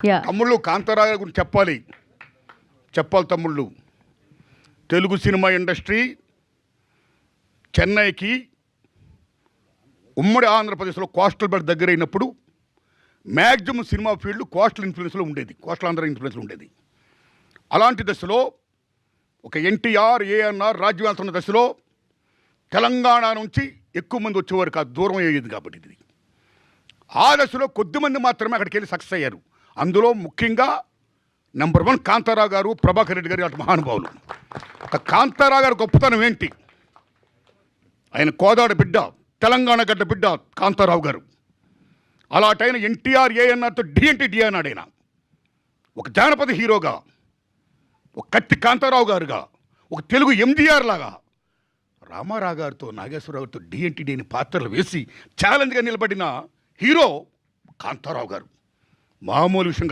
Yeah! తమ్ముళ్ళు కాంతారావు గురించి చెప్పాలి తమ్ముళ్ళు. తెలుగు సినిమా ఇండస్ట్రీ చెన్నైకి ఉమ్మడి ఆంధ్రప్రదేశ్లో కోస్టల్ బెల్ట్ దగ్గర అయినప్పుడు మ్యాక్సిమం సినిమా ఫీల్డ్ కోస్టల్ ఇన్ఫ్లుయెన్స్లో ఉండేది, కోస్టల్ ఆంధ్ర ఇన్ఫ్లుయెన్స్లో ఉండేది. అలాంటి దశలో ఒక ఎన్టీఆర్, ఏఎన్ఆర్ రాజ్యం వెళ్తున్న దశలో తెలంగాణ నుంచి ఎక్కువ మంది వచ్చేవారు కాదు, దూరం అయ్యేది కాబట్టి. ఇది ఆ దశలో కొద్దిమంది మాత్రమే అక్కడికి వెళ్ళి సక్సెస్ అయ్యారు. అందులో ముఖ్యంగా నెంబర్ 1 కాంతారావు గారు, ప్రభాకర్ రెడ్డి గారు అటు మహానుభావులు. ఒక కాంతారావు గారి గొప్పతనం ఏంటి? ఆయన కోదాడ బిడ్డ, తెలంగాణ గడ్డ బిడ్డ కాంతారావు గారు. అలాంటైన ఎన్టీఆర్, ఏఎన్ఆర్తో డి అన్నాడు ఆయన. ఒక జానపద హీరోగా, ఒక కత్తి కాంతారావు గారుగా, ఒక తెలుగు ఎంజీఆర్ లాగా రామారావు గారితో, నాగేశ్వరరావు గారితో డి అని పాత్రలు వేసి ఛాలెంజ్గా నిలబడిన హీరో కాంతారావు గారు. మామూలు విషయంగా